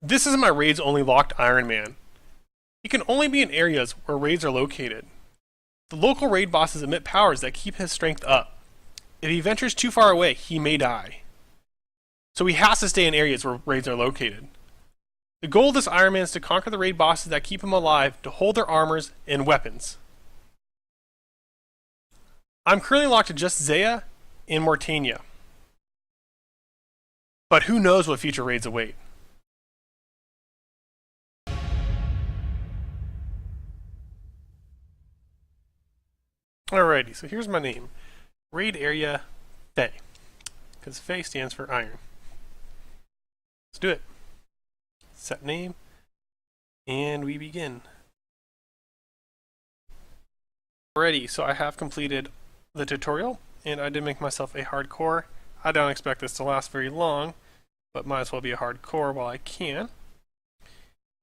This is my raids only locked Ironman. He can only be in areas where raids are located. The local raid bosses emit powers that keep his strength up. If he ventures too far away, he may die. So he has to stay in areas where raids are located. The goal of this Ironman is to conquer the raid bosses that keep him alive, to hold their armors and weapons. I'm currently locked to just Zeah and Morytania. But who knows what future raids await. Alrighty, so here's my name. Raid area Fae. Because Fae stands for iron. Let's do it. Set name. And we begin. Alrighty, so I have completed the tutorial, and I did make myself a hardcore. I don't expect this to last very long, but might as well be a hardcore while I can.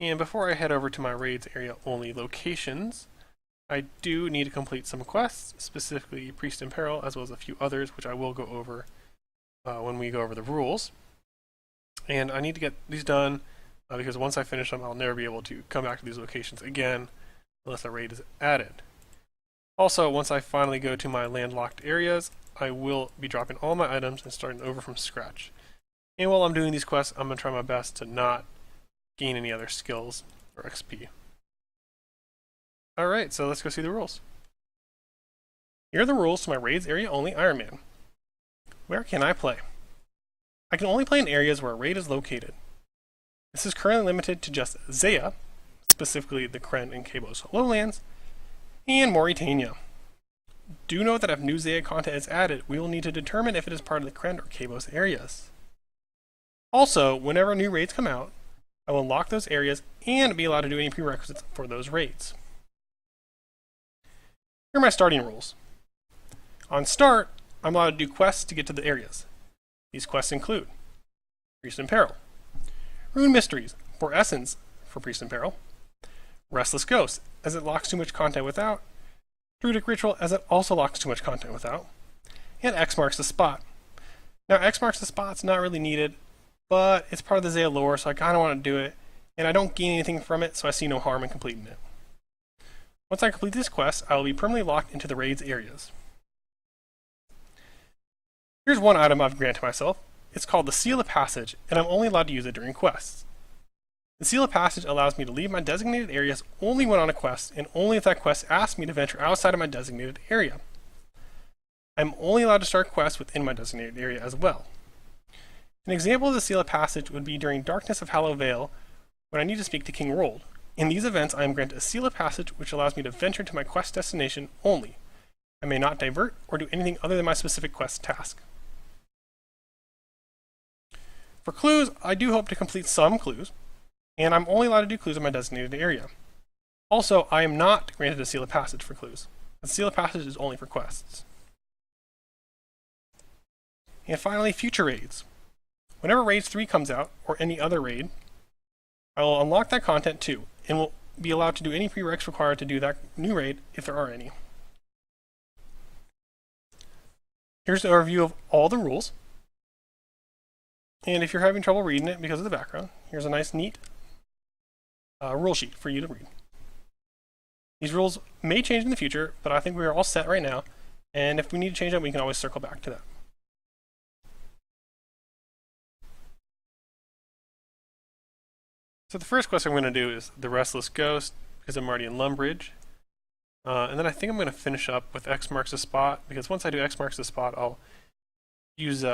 And before I head over to my raids area only locations, I do need to complete some quests, specifically Priest in Peril, as well as a few others, which I will go over when we go over the rules. And I need to get these done, because once I finish them, I'll never be able to come back to these locations again, unless a raid is added. Also, once I finally go to my landlocked areas, I will be dropping all my items and starting over from scratch. And while I'm doing these quests, I'm going to try my best to not gain any other skills or XP. Alright, so let's go see the rules. Here are the rules to my raids area only Ironman. Where can I play? I can only play in areas where a raid is located. This is currently limited to just Zeah, specifically the Creme and Cabos lowlands, and Morytania. Do note that if new Zeah content is added, we will need to determine if it is part of the Creme or Cabos areas. Also, whenever new raids come out, I will unlock those areas and be allowed to do any prerequisites for those raids. Here are my starting rules. On start, I'm allowed to do quests to get to the areas. These quests include Priest in Peril, Rune Mysteries for Essence for Priest in Peril, Restless Ghost, as it locks too much content without, Druidic Ritual, as it also locks too much content without, and X marks the spot. Now, X marks the spot's not really needed, but it's part of the Zeah lore, so I kind of want to do it, and I don't gain anything from it, so I see no harm in completing it. Once I complete this quest, I will be permanently locked into the raid's areas. Here's one item I've granted myself. It's called the Cielo Passage, and I'm only allowed to use it during quests. The Cielo Passage allows me to leave my designated areas only when on a quest, and only if that quest asks me to venture outside of my designated area. I'm only allowed to start quests within my designated area as well. An example of the Cielo Passage would be during Darkness of Hallow Vale, when I need to speak to King Rold. In these events, I am granted a Cielo Passage which allows me to venture to my quest destination only. I may not divert or do anything other than my specific quest task. For clues, I do hope to complete some clues, and I'm only allowed to do clues in my designated area. Also, I am not granted a Cielo Passage for clues. The Cielo Passage is only for quests. And finally, future raids. Whenever Raids 3 comes out, or any other raid, I will unlock that content too, and will be allowed to do any prereqs required to do that new raid, if there are any. Here's an overview of all the rules. And if you're having trouble reading it because of the background, here's a nice, neat rule sheet for you to read. These rules may change in the future, but I think we are all set right now, and if we need to change them, we can always circle back to that. So the first quest I'm going to do is the Restless Ghost, because I'm already in Lumbridge. And then I think I'm going to finish up with X marks the spot, because once I do X marks the spot, I'll use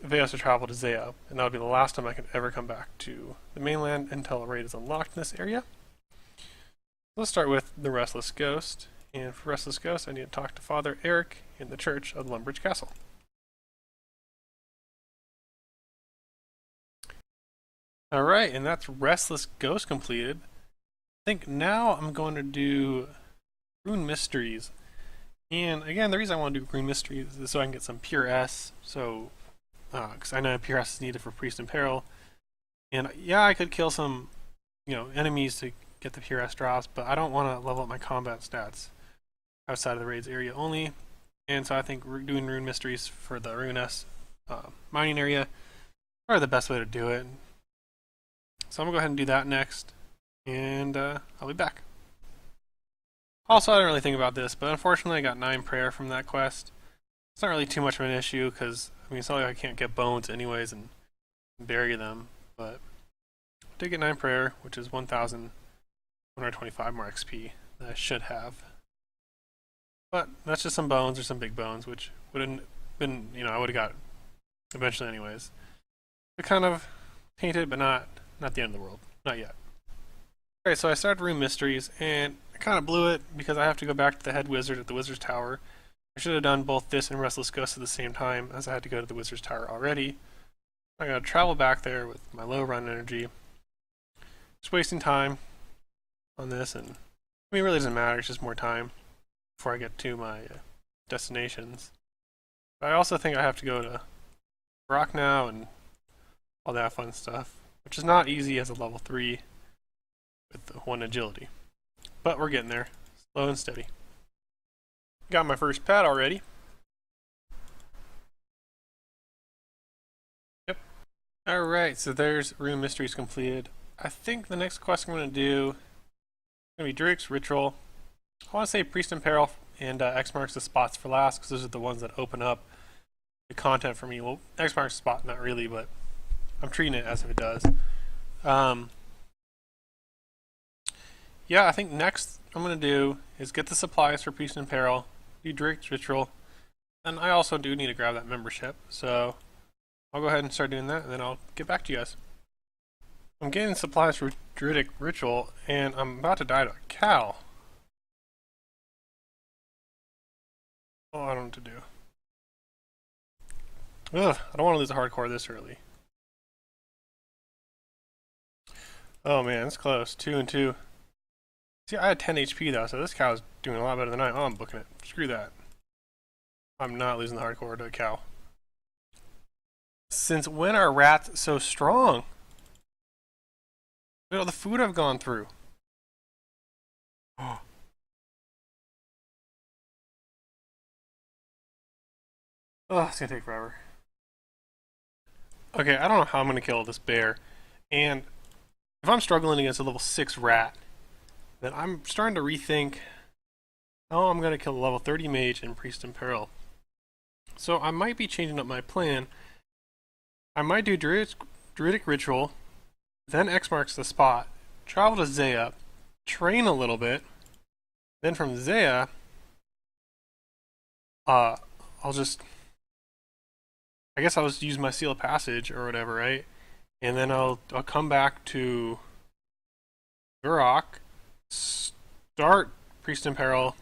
Veos to travel to Zeah, and that'll be the last time I can ever come back to the mainland until a raid is unlocked in this area. Let's start with the Restless Ghost, and for Restless Ghost I need to talk to Father Eric in the church of Lumbridge Castle. Alright, and that's Restless Ghost completed. I think now I'm going to do Rune Mysteries. And again, the reason I want to do Rune Mysteries is so I can get some Pure S, so because I know Pure S is needed for Priest in Peril. And yeah, I could kill some, enemies to get the Pure S drops, but I don't want to level up my combat stats outside of the raids area only. And so I think doing Rune Mysteries for the Rune S mining area are the best way to do it. So I'm going to go ahead and do that next, and I'll be back. Also, I didn't really think about this, but unfortunately I got 9 prayer from that quest. It's not really too much of an issue, because, I mean, it's not like I can't get bones anyways and bury them, but I did get 9 prayer, which is 1,125 more XP that I should have. But that's just some bones or some big bones, which wouldn't been, I would have got eventually anyways. It kind of tainted, but not the end of the world. Not yet. Okay, so I started Room Mysteries, and I kind of blew it because I have to go back to the head wizard at the Wizard's Tower. I should have done both this and Restless Ghost at the same time, as I had to go to the Wizard's Tower already. I gotta travel back there with my low run energy. Just wasting time on this, and I mean, it really doesn't matter, it's just more time before I get to my destinations. But I also think I have to go to Rock now and all that fun stuff, which is not easy as a level 3 with 1 agility. But we're getting there, slow and steady. Got my first pet already. Yep. Alright, so there's Room Mysteries completed. I think the next quest I'm going to do is going to be Druid's Ritual. I want to say Priest in Peril and X marks the spots for last, because those are the ones that open up the content for me. Well, X marks the spot, not really, but I'm treating it as if it does. Yeah, I think next I'm going to do is get the supplies for Priest in Peril, do Druid's Ritual, and I also do need to grab that membership, so I'll go ahead and start doing that, and then I'll get back to you guys. I'm getting supplies for Druidic Ritual, and I'm about to die to a cow. Oh, I don't know what to do. Ugh, I don't want to lose a hardcore this early. Oh man, it's close. 2 and 2. See, I had 10 HP though, so this cow's doing a lot better than I am. Oh, I'm booking it. Screw that. I'm not losing the hardcore to a cow. Since when are rats so strong? Look at all the food I've gone through. Oh. Oh, it's gonna take forever. Okay, I don't know how I'm gonna kill this bear. And if I'm struggling against a level 6 rat, then I'm starting to rethink how I'm gonna kill a level 30 mage and Priest in Peril. So I might be changing up my plan. I might do Druidic Ritual, then X marks the spot, travel to Zeah, train a little bit, then from Zeah, I guess I'll just use my Cielo Passage or whatever, right? And then I'll come back to Urok, start Priest in Peril,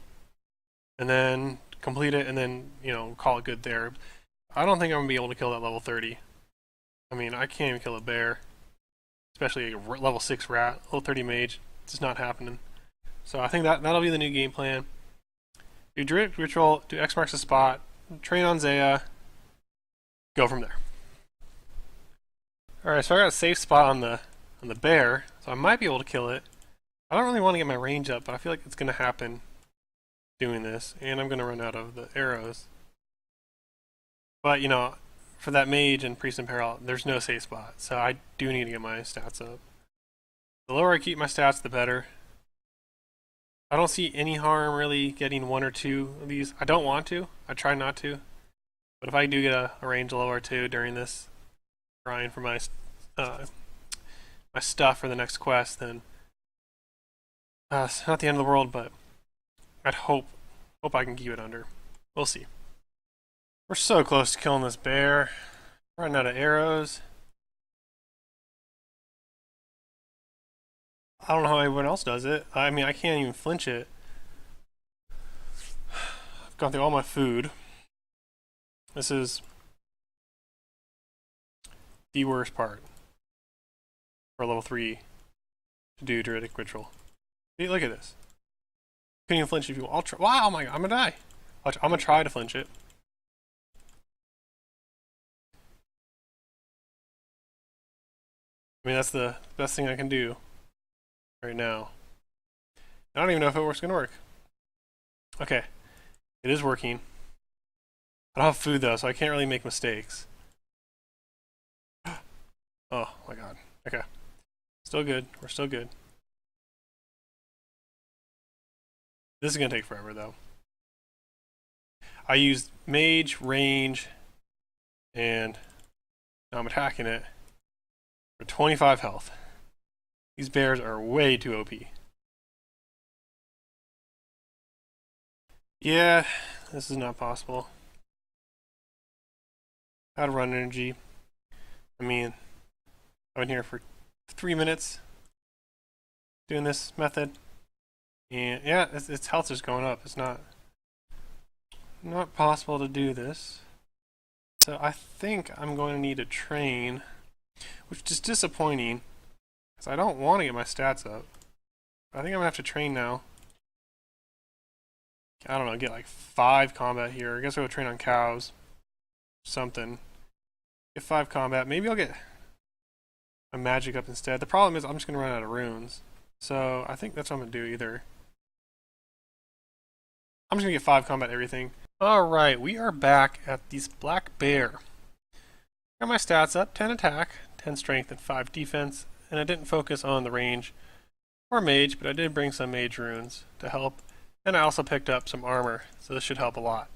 and then complete it, and then, call it good there. I don't think I'm going to be able to kill that level 30. I mean, I can't even kill a bear, especially a level 6 rat. Level 30 mage, it's just not happening. So I think that'll be the new game plan. Do Druid Ritual, do X marks the spot, train on Zeah, go from there. Alright, so I got a safe spot on the bear, so I might be able to kill it. I don't really want to get my range up, but I feel like it's going to happen doing this, and I'm going to run out of the arrows. But, for that mage and Priest in Peril, there's no safe spot, so I do need to get my stats up. The lower I keep my stats, the better. I don't see any harm really getting 1 or 2 of these. I don't want to. I try not to. But if I do get a range low or 2 during this grind for my stuff for the next quest, then it's not the end of the world, but I'd hope I can keep it under. We'll see. We're so close to killing this bear. Running out of arrows. I don't know how everyone else does it. I mean, I can't even flinch it. I've gone through all my food. This is the worst part for level 3 to do Druidic Ritual. See, look at this. Couldn't even flinch if you want. I'll try. Wow, oh my god, I'm gonna die. I'm gonna try to flinch it. I mean, that's the best thing I can do right now. I don't even know if it's gonna work. Okay, it is working. I don't have food though, so I can't really make mistakes. Oh my god. Okay. still good. We're still good. This is going to take forever, though. I used mage, range, and now I'm attacking it for 25 health. These bears are way too OP. Yeah, this is not possible. How to run energy. I mean, I've been here for 3 minutes doing this method. And yeah, its health is going up. It's not possible to do this. So I think I'm going to need to train, which is disappointing, because I don't want to get my stats up. I think I'm going to have to train now. I don't know, get like 5 combat here. I guess I'll train on cows. Something. Get 5 combat. Maybe I'll get a magic up instead. The problem is I'm just going to run out of runes. So I think that's what I'm going to do either. I'm just going to get 5 combat everything. Alright, we are back at this black bear. Got my stats up, 10 attack, 10 strength, and 5 defense. And I didn't focus on the range or mage, but I did bring some mage runes to help. And I also picked up some armor, so this should help a lot.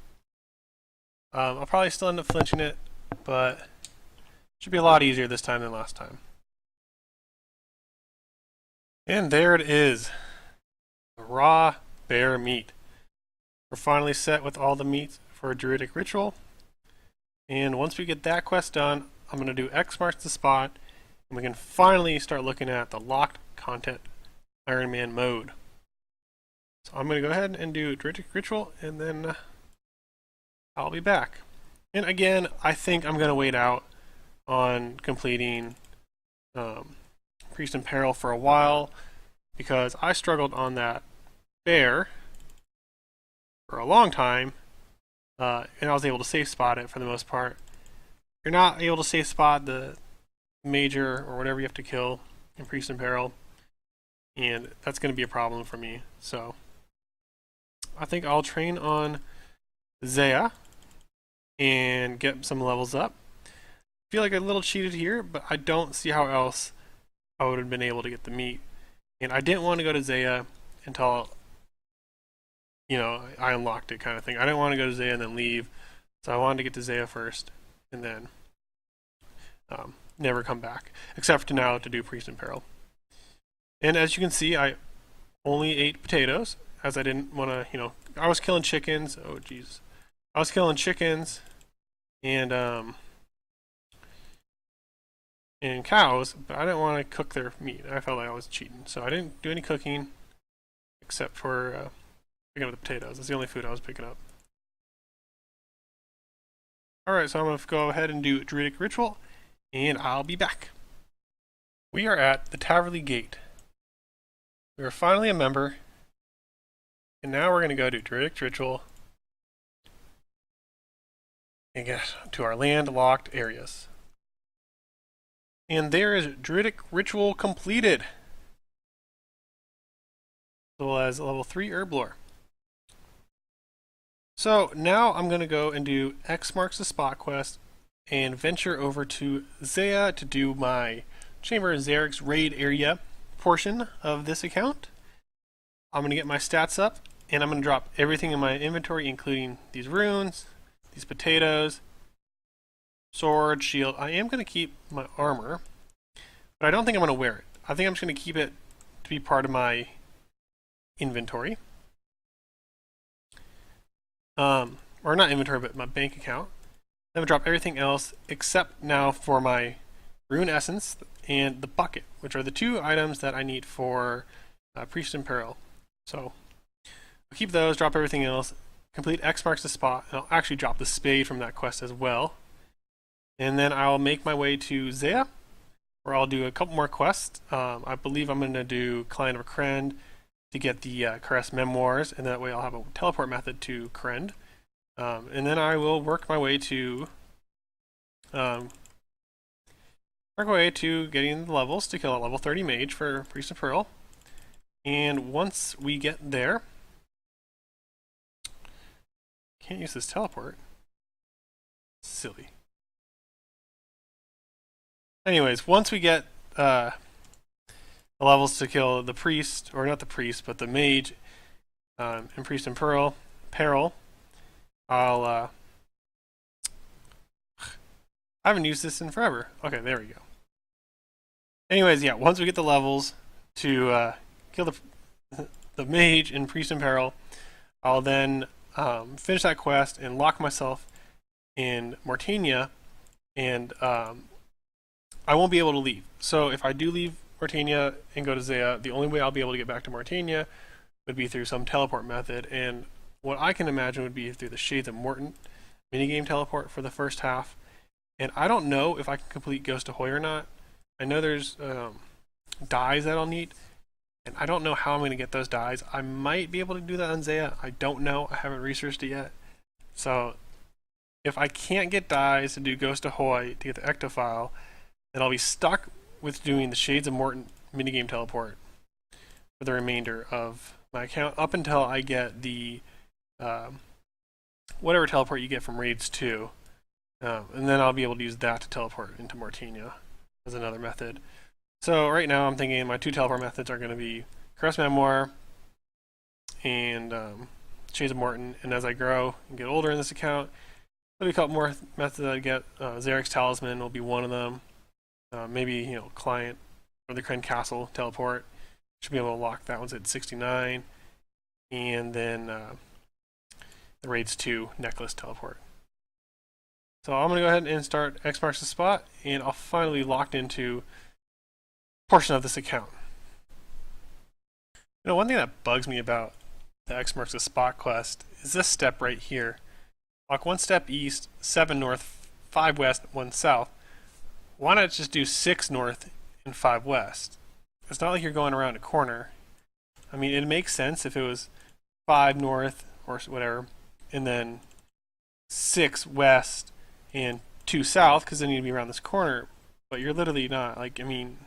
I'll probably still end up flinching it, but it should be a lot easier this time than last time. And there it is. Raw bear meat. We're finally set with all the meat for a druidic ritual. And once we get that quest done, I'm going to do X marks the spot, and we can finally start looking at the locked content Ironman mode. So I'm going to go ahead and do druidic ritual, and then I'll be back. And again, I think I'm going to wait out on completing Priest in Peril for a while, because I struggled on that bear for a long time, and I was able to safe spot it for the most part. You're not able to safe spot the major or whatever you have to kill in Priest in Peril, and that's going to be a problem for me. So I think I'll train on Zeah and get some levels up. I feel like a little cheated here, but I don't see how else I would have been able to get the meat. And I didn't want to go to Zeah until, you know, I unlocked it kind of thing. I didn't want to go to Zeah and then leave. So I wanted to get to Zeah first and then never come back. Except for now to do Priest in Peril. And as you can see, I only ate potatoes, as I didn't want to, you know, I was killing chickens. Oh, jeez. I was killing chickens and cows, but I didn't want to cook their meat. I felt like I was cheating. So I didn't do any cooking except for picking up the potatoes. That's the only food I was picking up. Alright, so I'm going to go ahead and do Druidic Ritual, and I'll be back. We are at the Taverley Gate. We are finally a member, and now we're going to go do Druidic Ritual and get to our landlocked areas. And there is Druidic Ritual completed, as well as level 3 Herb Lore. So now I'm going to go and do X marks the spot quest and venture over to Zeah to do my Chamber of Xeric's raid area portion of this account. I'm going to get my stats up, and I'm going to drop everything in my inventory, including these runes, these potatoes, sword, shield. I am going to keep my armor, but I don't think I'm going to wear it. I think I'm just going to keep it to be part of my inventory. Or not inventory, but my bank account. I'm going to drop everything else except now for my rune essence and the bucket, which are the 2 items that I need for Priest in Peril. So I'll keep those, drop everything else, complete X marks the spot, and I'll actually drop the spade from that quest as well. And then I'll make my way to Zeah, where I'll do a couple more quests. I believe I'm going to do Client of Creme to get the Caress Memoirs, and that way I'll have a teleport method to Creme. And then I will work my way to getting the levels to kill a level 30 mage for Priest of Pearl. And once we get there, can't use this teleport. Silly. Anyways, once we get the levels to kill the priest, or not the priest, but the mage, and priest in peril. I haven't used this in forever. Okay, there we go. Anyways, yeah, once we get the levels to kill the mage and priest in peril, I'll then finish that quest and lock myself in Morytania, and I won't be able to leave. So if I do leave Morytania and go to Zeah, the only way I'll be able to get back to Morytania would be through some teleport method, and what I can imagine would be through the Shades of Morton minigame teleport for the first half. And I don't know if I can complete Ghost Ahoy or not. I know there's dies that I'll need, and I don't know how I'm going to get those dies. I might be able to do that on Zeah. I don't know. I haven't researched it yet. So if I can't get dies to do Ghost Ahoy to get the Ectophile, then I'll be stuck with doing the Shades of Morton minigame teleport for the remainder of my account up until I get the whatever teleport you get from Raids 2. And then I'll be able to use that to teleport into Morytania as another method. So right now I'm thinking my two teleport methods are going to be Caress Memoir and Shades of Morton. And as I grow and get older in this account, there'll be a couple more methods I get. Zarek's Talisman will be one of them. Maybe Client or the Creme Castle teleport. Should be able to lock that one's at 69. And then the Raids 2 necklace teleport. So I'm going to go ahead and start X marks the spot, and I'll finally be locked into a portion of this account. One thing that bugs me about the X marks the spot quest is this step right here. Walk 1 step east, 7 north, 5 west, 1 south. Why not just do 6 north and 5 west? It's not like you're going around a corner. I mean, it makes sense if it was 5 north or whatever, and then 6 west and 2 south, because then you'd be around this corner. But you're literally not. I mean,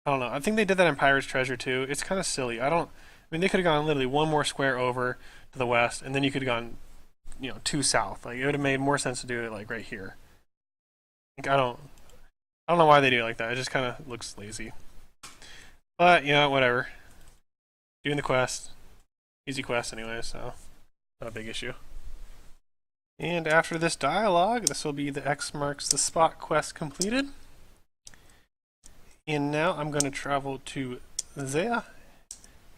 I don't know. I think they did that in Pirate's Treasure too. It's kind of silly. They could have gone literally 1 more square over to the west, and then you could have gone, 2 south. It would have made more sense to do it right here. I don't know why they do it like that. It just kind of looks lazy. But whatever. Doing the quest, easy quest anyway, so not a big issue. And after this dialogue, this will be the X marks the spot quest completed. And now I'm going to travel to Zeah,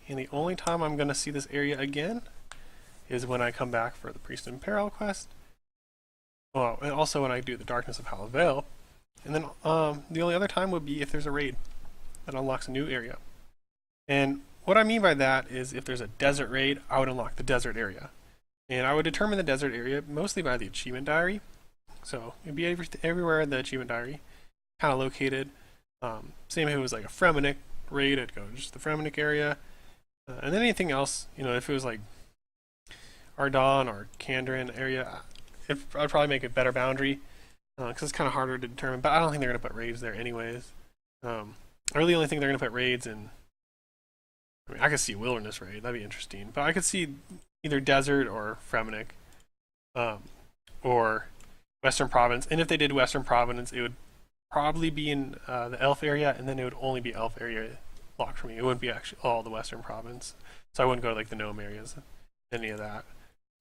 and the only time I'm going to see this area again is when I come back for the Priest in Peril quest. Well, and also when I do the Darkness of Halavale. And then the only other time would be if there's a raid that unlocks a new area. And what I mean by that is if there's a desert raid, I would unlock the desert area. And I would determine the desert area mostly by the achievement diary. So it'd be everywhere in the achievement diary, kind of located. Same if it was like a Fremenic raid, I'd go just the Fremenic area. And then anything else, if it was like Ardon or Kandrin area, I'd probably make a better boundary because it's kind of harder to determine. But I don't think they're going to put raids there anyways. I really only think they're going to put raids in. I could see Wilderness raid, that'd be interesting. But I could see either Desert or Fremenic or Western Province. And if they did Western Province, it would probably be in the Elf area, and then it would only be Elf area locked for me. It wouldn't be actually all the Western Province. So I wouldn't go to the Gnome areas, any of that.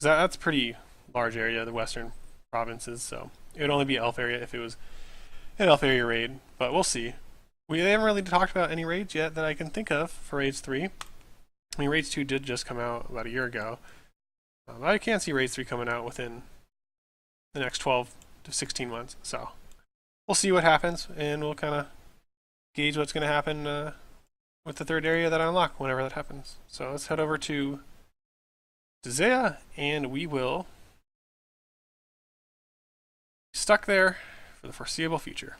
That's a pretty large area, the Western Provinces, so it would only be Elf area if it was an Elf area raid, but we'll see. We haven't really talked about any raids yet that I can think of for Raids 3. Raids 2 did just come out about a year ago. I can't see Raids 3 coming out within the next 12 to 16 months, so we'll see what happens, and we'll kind of gauge what's going to happen with the third area that I unlock whenever that happens. So let's head over to Zeah, and we will be stuck there for the foreseeable future.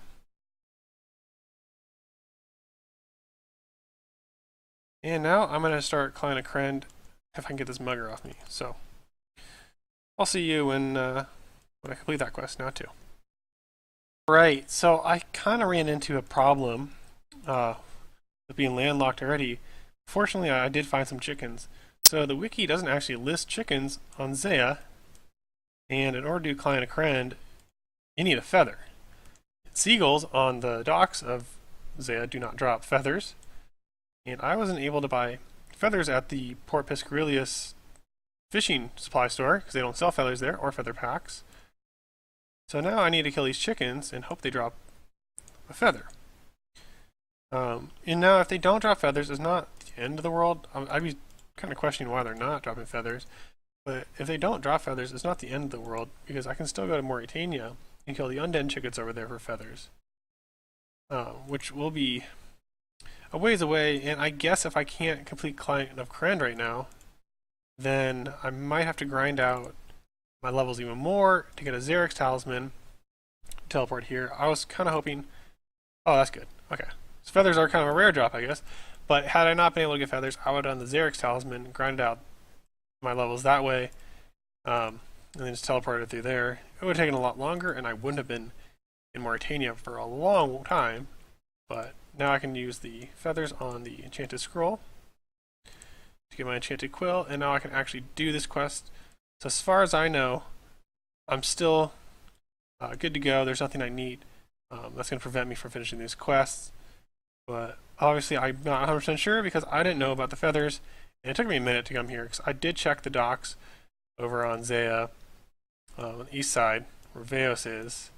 And now I'm going to start Client Creme if I can get this mugger off me. So I'll see you when I complete that quest now too. Right, so I kind of ran into a problem with being landlocked already. Fortunately, I did find some chickens. So the wiki doesn't actually list chickens on Zeah, and in order to do Client Creme, you need a feather. Seagulls on the docks of Zeah do not drop feathers. And I wasn't able to buy feathers at the Port Piscarius fishing supply store because they don't sell feathers there or feather packs. So now I need to kill these chickens and hope they drop a feather. And now if they don't drop feathers, it's not the end of the world. I'd be kind of questioning why they're not dropping feathers. But if they don't drop feathers, it's not the end of the world because I can still go to Morytania and kill the undead chickens over there for feathers. Which will be a ways away, and I guess if I can't complete Client of Creme right now, then I might have to grind out my levels even more to get a Xerix Talisman, teleport here. I was kind of hoping... Oh, that's good. Okay. So feathers are kind of a rare drop, I guess. But had I not been able to get feathers, I would have done the Xerix Talisman, grind out my levels that way, and then just teleported through there. It would have taken a lot longer, and I wouldn't have been in Morytania for a long time. But now I can use the feathers on the enchanted scroll to get my enchanted quill, and now I can actually do this quest. So as far as I know, I'm still good to go. There's nothing I need that's going to prevent me from finishing these quests. But obviously I'm not 100% sure because I didn't know about the feathers, and it took me a minute to come here because I did check the docks over on Zeah on the east side where Veos is,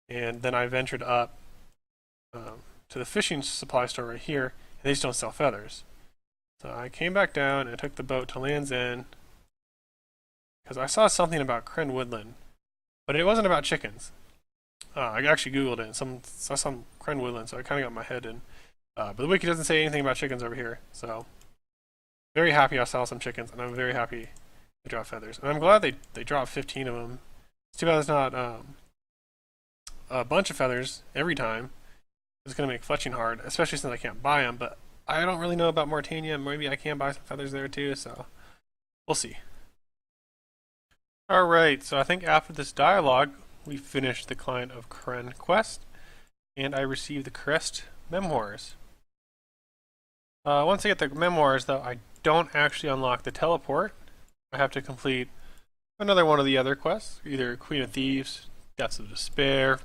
and then I ventured up to the fishing supply store right here, and they just don't sell feathers. So I came back down and took the boat to Land's End because I saw something about Creme Woodland, but it wasn't about chickens. I actually Googled it and saw some Creme Woodland, so I kind of got my head in. But the wiki doesn't say anything about chickens over here, so very happy I saw some chickens, and I'm very happy they drop feathers. And I'm glad they dropped 15 of them. It's too bad there's not a bunch of feathers every time. It's going to make fletching hard, especially since I can't buy them, but I don't really know about Morytania. Maybe I can buy some feathers there too, so we'll see. Alright, so I think after this dialogue, we finished the Client of Creme quest, and I received the Crest Memoirs. Once I get the Memoirs, though, I don't actually unlock the teleport. I have to complete another one of the other quests, either Queen of Thieves, Depths of Despair,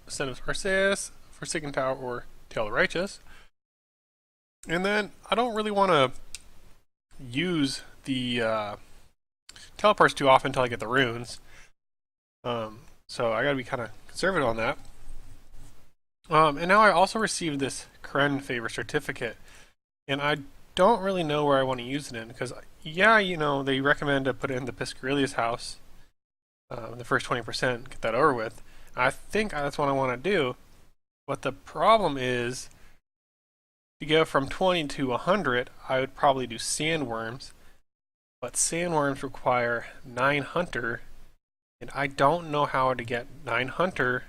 Ascent of OSRS, Forsaken Tower, or Tale of the Righteous. And then I don't really want to use the teleports too often until I get the runes. So I gotta be kind of conservative on that. And now I also received this Creme Favor Certificate, and I don't really know where I want to use it in, because, yeah, you know, they recommend to put it in the Piscarius house, the first 20%, get that over with. I think that's what I want to do, but the problem is, to go from 20 to 100, I would probably do Sandworms, but Sandworms require 9 Hunter, and I don't know how to get 9 Hunter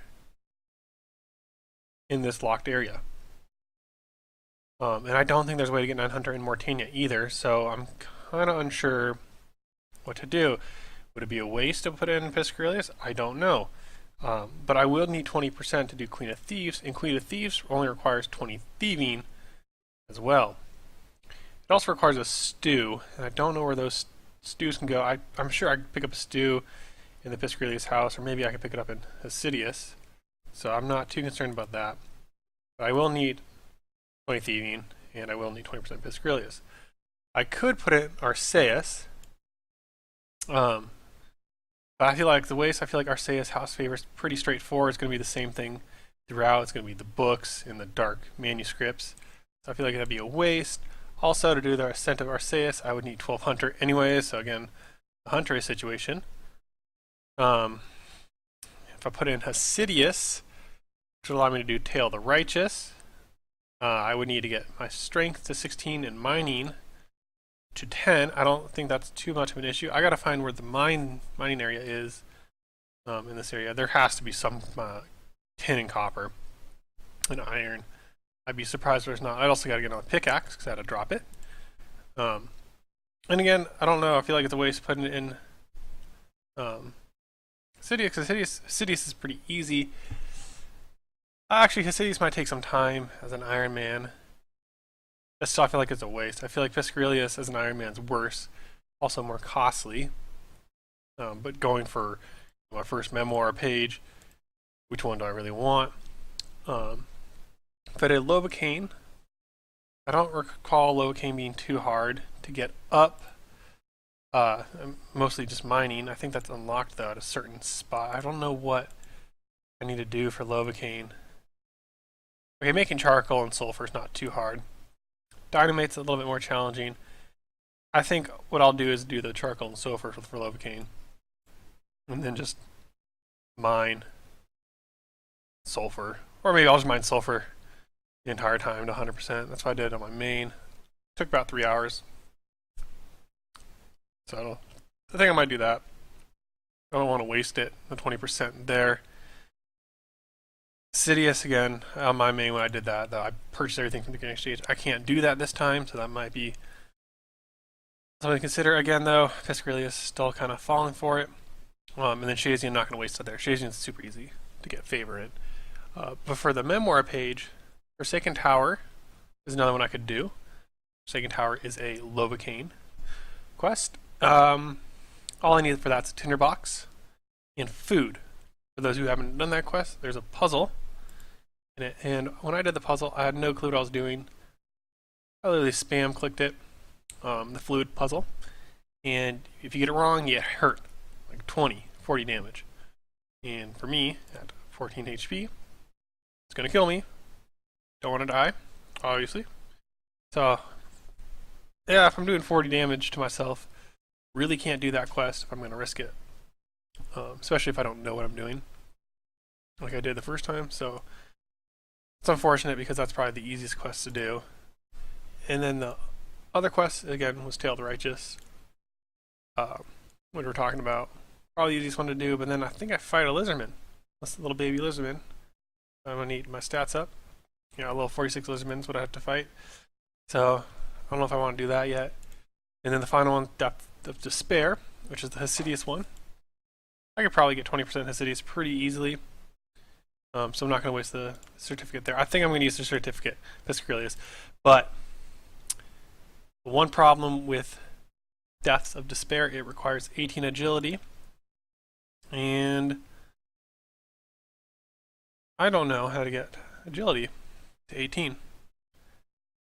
in this locked area. And I don't think there's a way to get 9 Hunter in Morytania either, so I'm kind of unsure what to do. Would it be a waste to put it in Piscarius? I don't know. But I will need 20% to do Queen of Thieves, and Queen of Thieves only requires 20 thieving as well. It also requires a stew, and I don't know where those stews can go. I'm sure I could pick up a stew in the Piscarius house, or maybe I could pick it up in Hasidius. So I'm not too concerned about that. But I will need 20 thieving, and I will need 20% Piscarius. I could put it in Arceus. But I feel like Arceus house favor is pretty straightforward. It's going to be the same thing throughout. It's going to be the books and the dark manuscripts. So I feel like it'd be a waste. Also, to do the Ascent of Arceus, I would need 12 Hunter anyways. So again, a Hunter situation. If I put in Hasidius, which would allow me to do Tale of the Righteous, I would need to get my Strength to 16 and Mining to 10. I don't think that's too much of an issue. I gotta find where the mining area is in this area. There has to be some tin and copper and iron. I'd be surprised if there's not. I'd also gotta get another pickaxe because I had to drop it. And again, I don't know. I feel like it's a waste putting it in Hasidius, because Hasidius is pretty easy. Actually, Hasidius might take some time as an Ironman. Still, I feel like it's a waste. I feel like Piscarius as an Ironman is worse, also more costly. But going for my first memoir page, which one do I really want? If I did Lovacaine, I don't recall Lovacaine being too hard to get up. Mostly just mining. I think that's unlocked though at a certain spot. I don't know what I need to do for Lovacaine. Okay, making charcoal and sulfur is not too hard. Dynamite's a little bit more challenging. I think what I'll do is do the charcoal and sulfur for Lovacaine. And then just mine sulfur. Or maybe I'll just mine sulfur the entire time to 100%. That's what I did on my main. It took about 3 hours. So I think I might do that. I don't want to waste it, the 20% there. Sidious again, on my main when I did that, though I purchased everything from the beginning stage. I can't do that this time, so that might be something to consider. Again, though, Piscarius is still kind of falling for it. And then Shazian, not going to waste it there. Shazian's super easy to get favor in. But for the memoir page, Forsaken Tower is another one I could do. Forsaken Tower is a Lovacaine quest. All I need for that's a tinderbox and food. For those who haven't done that quest, there's a puzzle in it. And when I did the puzzle, I had no clue what I was doing. I literally spam clicked it, the fluid puzzle. And if you get it wrong, you get hurt. Like 20, 40 damage. And for me, at 14 HP, it's going to kill me. Don't want to die, obviously. So, yeah, if I'm doing 40 damage to myself, really can't do that quest if I'm going to risk it. Especially if I don't know what I'm doing, like I did the first time. So it's unfortunate because that's probably the easiest quest to do. And then the other quest, again, was Tailed Righteous. What we were talking about. Probably the easiest one to do, but then I think I fight a lizardman. That's the little baby lizardman. I'm going to need my stats up. You know, a little 46 lizardman's what I have to fight. So I don't know if I want to do that yet. And then the final one, Depth of Despair, which is the Hasidious one. I could probably get 20% Hasidious pretty easily. So I'm not going to waste the certificate there. I think I'm going to use the certificate, Piscarius. But the one problem with Depths of Despair, it requires 18 agility. And I don't know how to get agility to 18.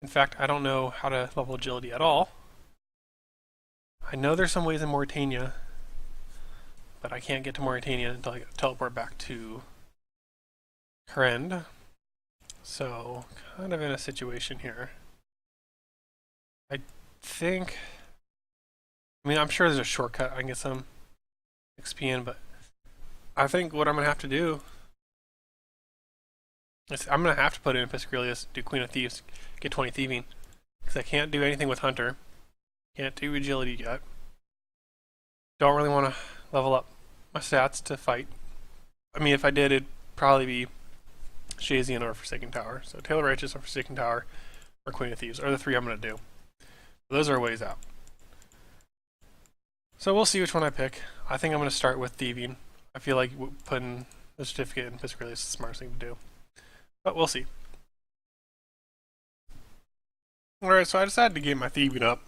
In fact, I don't know how to level agility at all. I know there's some ways in Morytania, but I can't get to Morytania until I teleport back to Creme. So, kind of in a situation here. I think, I'm sure there's a shortcut I can get some XP in, but I think what I'm going to have to do is I'm going to have to put in Piscarius, do Queen of Thieves, get 20 thieving, because I can't do anything with Hunter. Can't do agility yet. Don't really want to level up my stats to fight. If I did, it'd probably be Shazian or Forsaken Tower. So Tailed Righteous or Forsaken Tower or Queen of Thieves are the three I'm going to do. Those are ways out. So we'll see which one I pick. I think I'm going to start with thieving. I feel like putting the certificate in Piscarius is the smartest thing to do. But we'll see. Alright, so I decided to get my thieving up.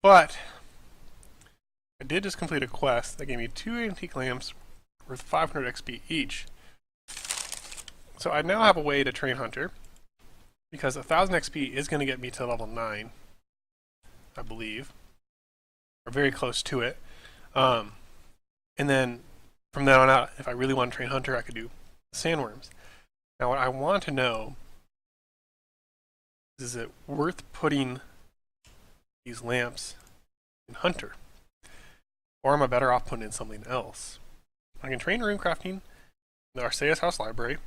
But I did just complete a quest that gave me 2 antique lamps worth 500 XP each. So I now have a way to train Hunter, because 1000 XP is going to get me to level 9, I believe, or very close to it. And then from then on out, if I really want to train Hunter, I could do sandworms. Now what I want to know is it worth putting these lamps in Hunter? Or am I better off putting in something else? I can train runecrafting in the Arceus House Library.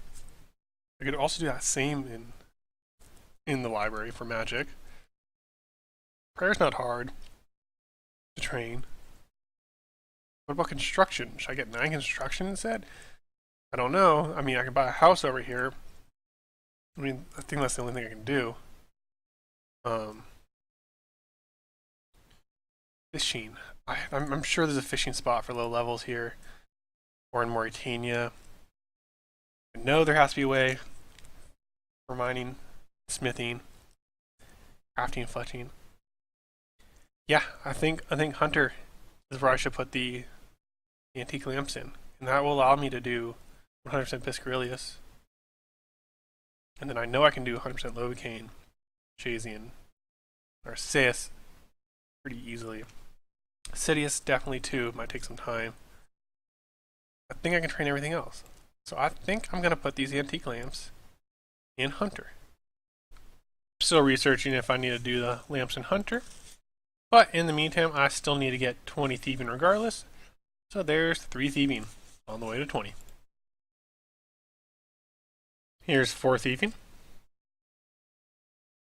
I could also do that same in the library for magic. Prayer's not hard to train. What about construction? Should I get 9 construction instead? I don't know. I can buy a house over here. I think that's the only thing I can do. Fishing. I'm sure there's a fishing spot for low levels here, or in Morytania. I know there has to be a way for mining, smithing, crafting, fletching. Yeah, I think Hunter is where I should put the antique lamps in, and that will allow me to do 100% Piscarius And then I know I can do 100% Lovacaine, Chazian, or Sis pretty easily. Sidious, definitely 2. Might take some time. I think I can train everything else. So I think I'm going to put these antique lamps in Hunter. Still researching if I need to do the lamps in Hunter. But in the meantime, I still need to get 20 thieving regardless. So there's 3 thieving on the way to 20. Here's 4 thieving.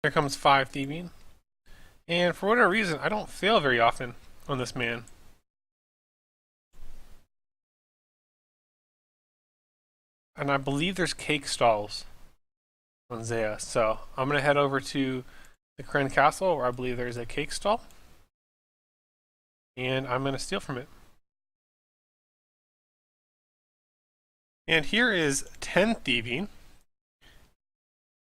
Here comes 5 thieving. And for whatever reason, I don't fail very often on this man. And I believe there's cake stalls on Zeah. So I'm going to head over to the Creme Castle where I believe there's a cake stall. And I'm going to steal from it. And here is 10 thieving.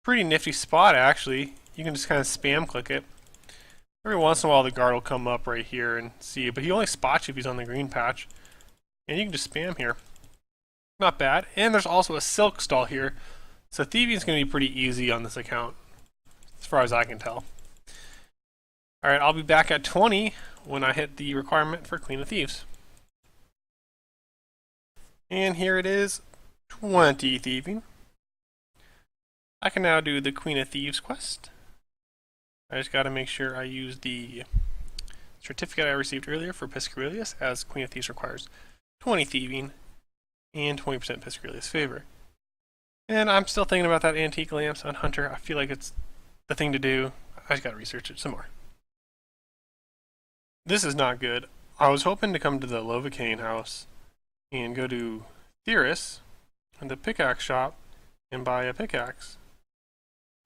Pretty nifty spot actually. You can just kind of spam click it. Every once in a while the guard will come up right here and see you, but he only spots you if he's on the green patch. And you can just spam here. Not bad. And there's also a silk stall here. So thieving is going to be pretty easy on this account, as far as I can tell. Alright, I'll be back at 20 when I hit the requirement for Queen of Thieves. And here it is, 20 thieving. I can now do the Queen of Thieves quest. I just got to make sure I use the certificate I received earlier for Piscarius, as Queen of Thieves requires 20 thieving and 20% Piscarius favor. And I'm still thinking about that antique lamps on Hunter. I feel like it's the thing to do. I just got to research it some more. This is not good. I was hoping to come to the Lovacaine house and go to Theris in the pickaxe shop and buy a pickaxe.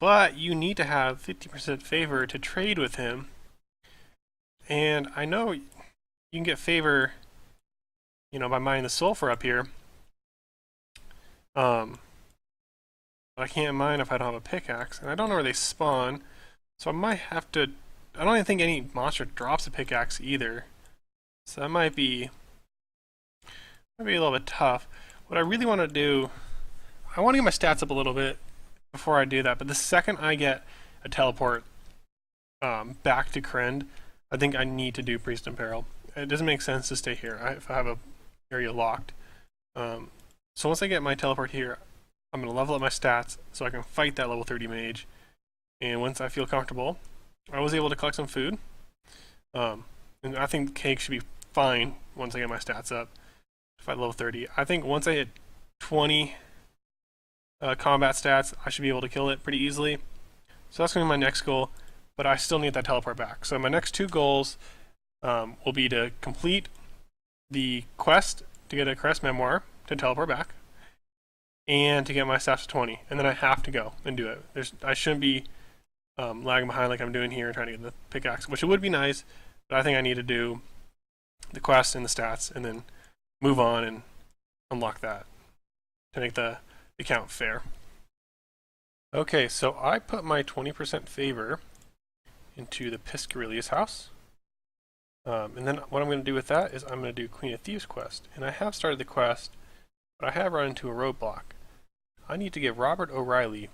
But you need to have 50% favor to trade with him. And I know you can get favor, by mining the sulfur up here. But I can't mine if I don't have a pickaxe. And I don't know where they spawn. So I might have to... I don't even think any monster drops a pickaxe either. So that might be a little bit tough. What I really want to do... I want to get my stats up a little bit before I do that. But the second I get a teleport back to Creme, I think I need to do Priest in Peril. It doesn't make sense to stay here if I have a area locked. So once I get my teleport here, I'm going to level up my stats so I can fight that level 30 mage. And once I feel comfortable, I was able to collect some food. And I think cake should be fine once I get my stats up to fight level 30. I think once I hit 20 combat stats, I should be able to kill it pretty easily. So that's going to be my next goal, but I still need that teleport back. So my next 2 goals will be to complete the quest to get a Crest Memoir to teleport back, and to get my stats to 20. And then I have to go and do it. I shouldn't be lagging behind like I'm doing here, trying to get the pickaxe, which it would be nice, but I think I need to do the quest and the stats, and then move on and unlock that to make the account fair. Okay, so I put my 20% favor into the Piscarius house. And then what I'm going to do with that is I'm going to do Queen of Thieves quest. And I have started the quest, but I have run into a roadblock. I need to give Robert O'Reilly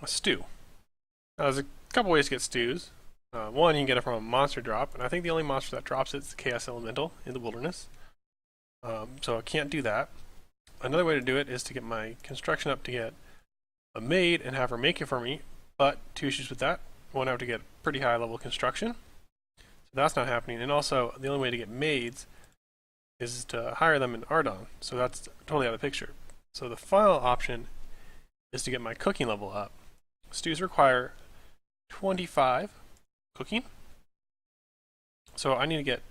a stew. Now, there's a couple ways to get stews. One, you can get it from a monster drop, and I think the only monster that drops it is the Chaos Elemental in the Wilderness. So I can't do that. Another way to do it is to get my construction up to get a maid and have her make it for me, but 2 issues with that. One, I have to get pretty high level construction, so that's not happening. And also, the only way to get maids is to hire them in Ardon, so that's totally out of the picture. So the final option is to get my cooking level up. Stews require 25 cooking, so I need to get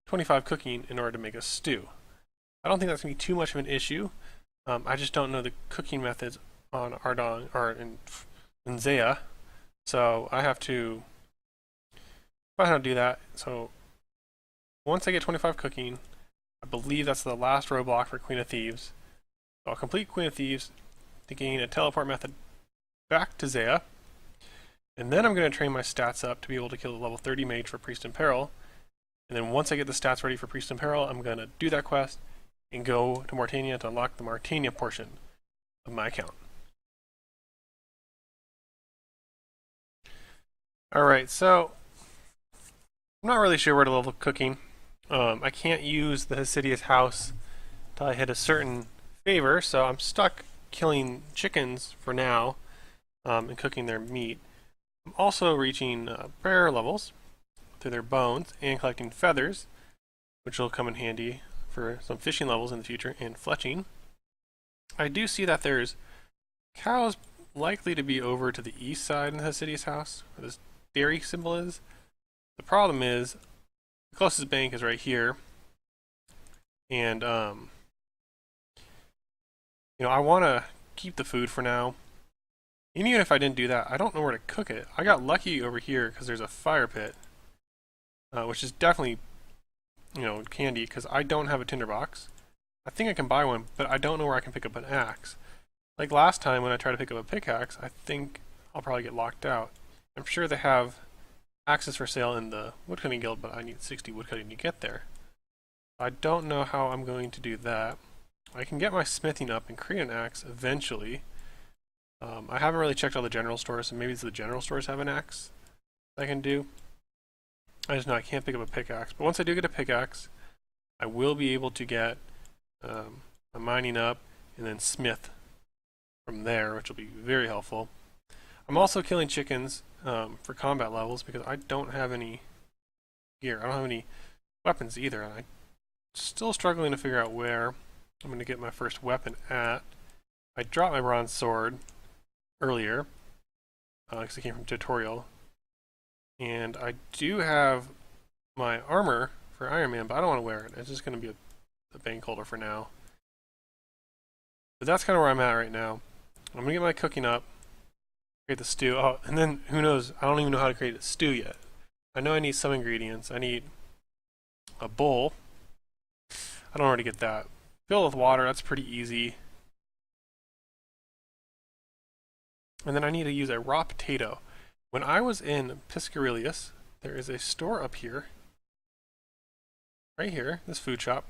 25 cooking in order to make a stew. I don't think that's going to be too much of an issue. I just don't know the cooking methods on Ardon or in Zeah, so I have to find out how to do that. So once I get 25 cooking, I believe that's the last roadblock for Queen of Thieves. So I'll complete Queen of Thieves to gain a teleport method back to Zeah, and then I'm going to train my stats up to be able to kill the level 30 mage for Priest in Peril. And then once I get the stats ready for Priest in Peril, I'm going to do that quest and go to Morytania to unlock the Morytania portion of my account. Alright, so I'm not really sure where to level cooking. I can't use the Hasidious house till I hit a certain favor, so I'm stuck killing chickens for now and cooking their meat. I'm also reaching prayer levels through their bones and collecting feathers, which will come in handy for some fishing levels in the future and fletching. I do see that there's cows likely to be over to the east side in the Hasidious house, where this dairy symbol is. The problem is the closest bank is right here, and I want to keep the food for now. And even if I didn't do that, I don't know where to cook it. I got lucky over here because there's a fire pit, which is definitely candy because I don't have a tinderbox. I think I can buy one, but I don't know where I can pick up an axe. Like last time when I tried to pick up a pickaxe, I think I'll probably get locked out. I'm sure they have axes for sale in the woodcutting guild, but I need 60 woodcutting to get there. I don't know how I'm going to do that. I can get my smithing up and create an axe eventually. I haven't really checked all the general stores, so maybe the general stores have an axe I can do. I just know I can't pick up a pickaxe. But once I do get a pickaxe, I will be able to get a mining up and then smith from there, which will be very helpful. I'm also killing chickens for combat levels because I don't have any gear. I don't have any weapons either. I'm still struggling to figure out where I'm going to get my first weapon at. I dropped my bronze sword earlier because it came from tutorial. And I do have my armor for Ironman, but I don't want to wear it. It's just going to be a bank holder for now. But that's kind of where I'm at right now. I'm going to get my cooking up, create the stew. Oh, and then who knows? I don't even know how to create a stew yet. I know I need some ingredients. I need a bowl. I don't know where to get that. Fill it with water. That's pretty easy. And then I need to use a raw potato. When I was in Piscarilius, there is a store up here, right here, this food shop.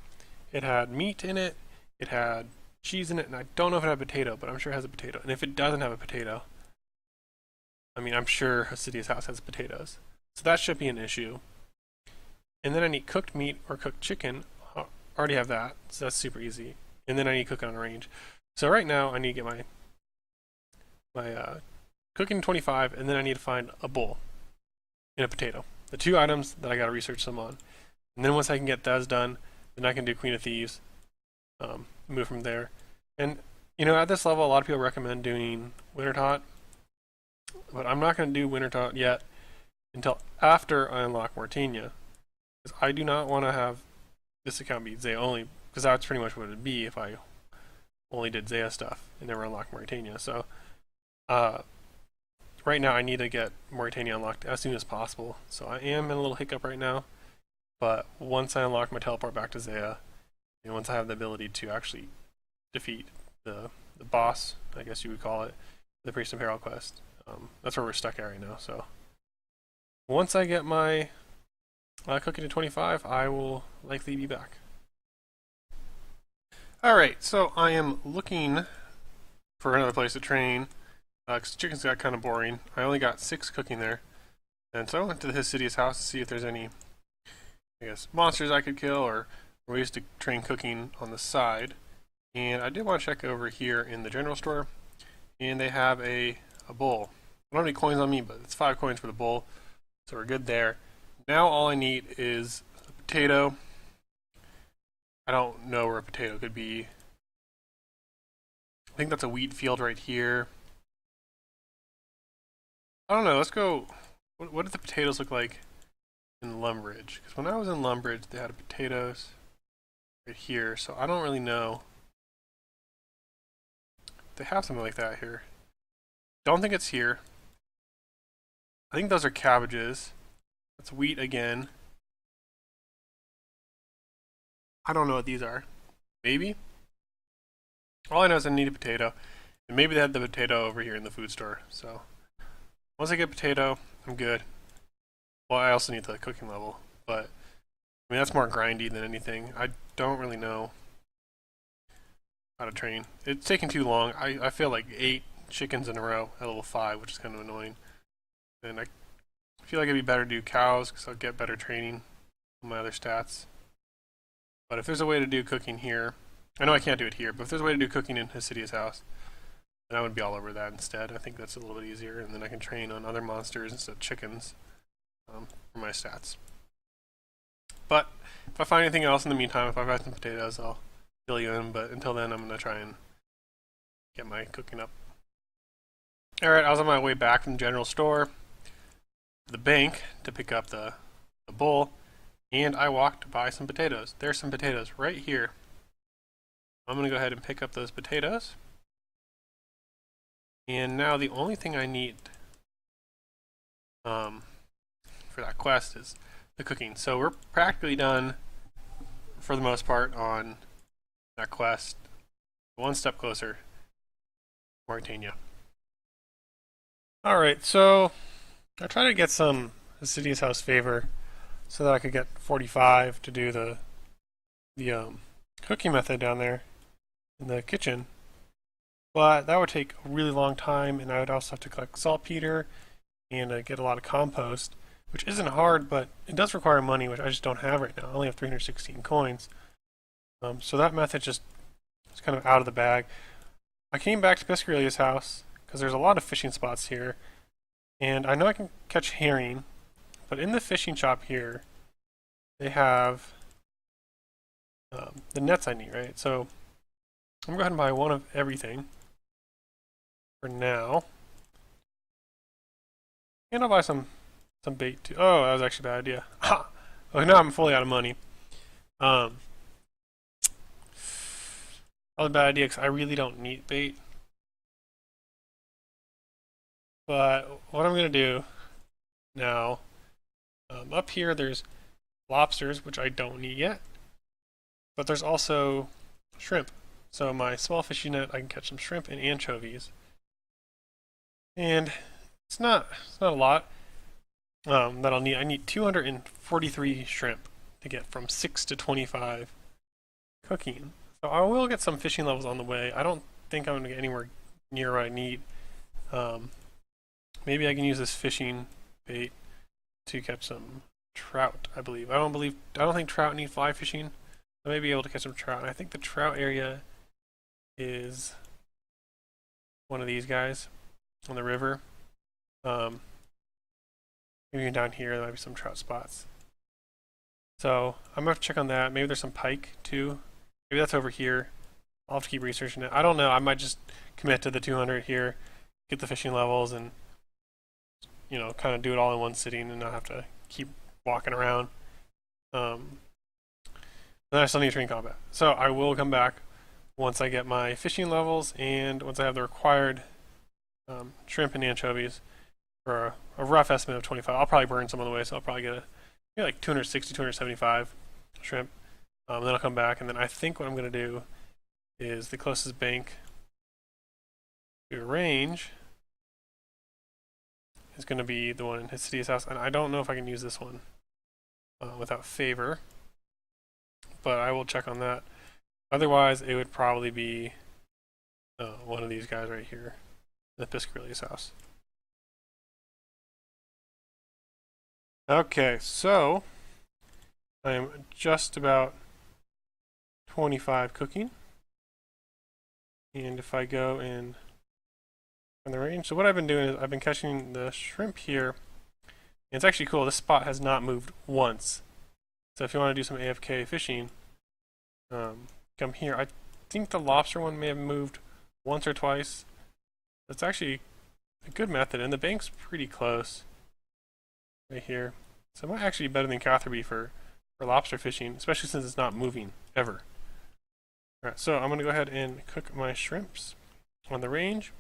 It had meat in it, it had cheese in it, and I don't know if it had a potato, but I'm sure it has a potato. And if it doesn't have a potato, I mean, I'm sure Hasidious house has potatoes. So that should be an issue. And then I need cooked meat or cooked chicken. I already have that, so that's super easy. And then I need to cook it on a range. So right now, I need to get my cooking 25, and then I need to find a bowl and a potato. The two items that I got to research some on. And then once I can get those done, then I can do Queen of Thieves, move from there. And, at this level, a lot of people recommend doing Winter Tot, but I'm not going to do Winter Tot yet until after I unlock Morytania. Because I do not want to have this account be Zeah only, because that's pretty much what it would be if I only did Zeah stuff and never unlocked Morytania. So, right now I need to get Morytania unlocked as soon as possible. So I am in a little hiccup right now, but once I unlock my teleport back to Zeah, and once I have the ability to actually defeat the boss, I guess you would call it, the Priest of Peril quest, that's where we're stuck at right now. So once I get my cooking to 25, I will likely be back. Alright, so I am looking for another place to train. Because chickens got kind of boring. I only got 6 cooking there. And so I went to the Hasidious house to see if there's any, monsters I could kill or ways to train cooking on the side. And I did want to check over here in the general store. And they have a bowl. I don't have any coins on me, but it's 5 coins for the bowl. So we're good there. Now all I need is a potato. I don't know where a potato could be. I think that's a wheat field right here. I don't know, let's go. What did the potatoes look like in Lumbridge? Because when I was in Lumbridge, they had potatoes right here, so I don't really know. They have something like that here. Don't think it's here. I think those are cabbages. That's wheat again. I don't know what these are. Maybe? All I know is I need a potato. And maybe they had the potato over here in the food store, so. Once I get potato, I'm good. Well, I also need the cooking level, but I mean that's more grindy than anything. I don't really know how to train. It's taking too long. I feel like 8 chickens in a row at level 5, which is kind of annoying. And feel like it'd be better to do cows because I'll get better training on my other stats. But if there's a way to do cooking here, I know I can't do it here, but if there's a way to do cooking in Hesidia's house, then I would be all over that instead. I think that's a little bit easier, and then I can train on other monsters instead of chickens for my stats. But if I find anything else in the meantime, if I've got some potatoes, I'll fill you in, but until then I'm going to try and get my cooking up. Alright, I was on my way back from the general store to the bank to pick up the bowl, and I walked to buy some potatoes. There's some potatoes right here. I'm going to go ahead and pick up those potatoes. And now the only thing I need for that quest is the cooking. So we're practically done for the most part on that quest. One step closer. Morytania. Alright, so I tried to get some Hesidia's house favor so that I could get 45 to do the cooking method down there in the kitchen. But that would take a really long time, and I would also have to collect saltpeter and get a lot of compost, which isn't hard, but it does require money, which I just don't have right now. I only have 316 coins. So that method just is kind of out of the bag. I came back to Piscaria's house because there's a lot of fishing spots here, and I know I can catch herring, but in the fishing shop here, they have the nets I need, right? So I'm going to go ahead and buy one of everything for now. And I'll buy some bait too. Oh, that was actually a bad idea. Ha! Well, now I'm fully out of money. That was a bad idea because I really don't need bait. But what I'm going to do now, up here there's lobsters, which I don't need yet. But there's also shrimp. So my small fishing net, I can catch some shrimp and anchovies. And it's not a lot that I'll need. I need 243 shrimp to get from 6 to 25 cooking. So I will get some fishing levels on the way. I don't think I'm going to get anywhere near what I need. Maybe I can use this fishing bait to catch some trout, I believe. I don't think trout need fly fishing. I may be able to catch some trout. And I think the trout area is one of these guys on the river. Maybe even down here there might be some trout spots. So I'm gonna have to check on that. Maybe there's some pike too. Maybe that's over here. I'll have to keep researching it. I don't know. I might just commit to the 200 here, get the fishing levels, and kind of do it all in one sitting and not have to keep walking around. Then I still need to train combat. So I will come back once I get my fishing levels and once I have the required shrimp and anchovies for a rough estimate of 25. I'll probably burn some on the way, so I'll probably get like 260, 275 shrimp. Then I'll come back, and then I think what I'm going to do is the closest bank to a range is going to be the one in Hesidia's house, and I don't know if I can use this one without favor, but I will check on that. Otherwise, it would probably be one of these guys right here, the Piscaria's house. Okay, so I'm just about 25 cooking, and if I go in the range, so what I've been doing is I've been catching the shrimp here, and it's actually cool. This spot has not moved once. So if you want to do some AFK fishing, come here. I think the lobster one may have moved once or twice. It's actually a good method, and the bank's pretty close right here. So it might actually be better than Catherby for lobster fishing, especially since it's not moving ever. Alright, so I'm going to go ahead and cook my shrimps on the range.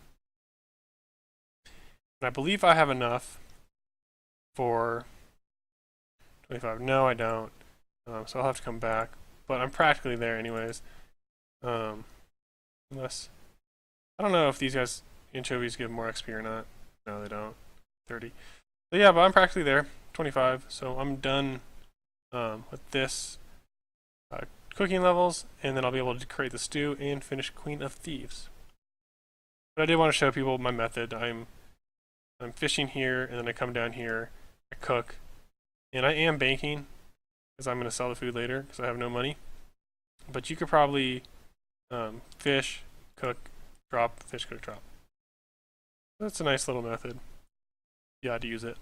And I believe I have enough for 25. No, I don't. So I'll have to come back. But I'm practically there anyways. Unless... I don't know if these guys, anchovies, give more XP or not. No, they don't. 30. But yeah, but I'm practically there. 25. So I'm done with this cooking levels. And then I'll be able to create the stew and finish Queen of Thieves. But I did want to show people my method. I'm fishing here, and then I come down here, I cook, and I am banking because I'm going to sell the food later because I have no money. But you could probably fish, cook, drop, fish, cook, drop. That's a nice little method. You ought to use it.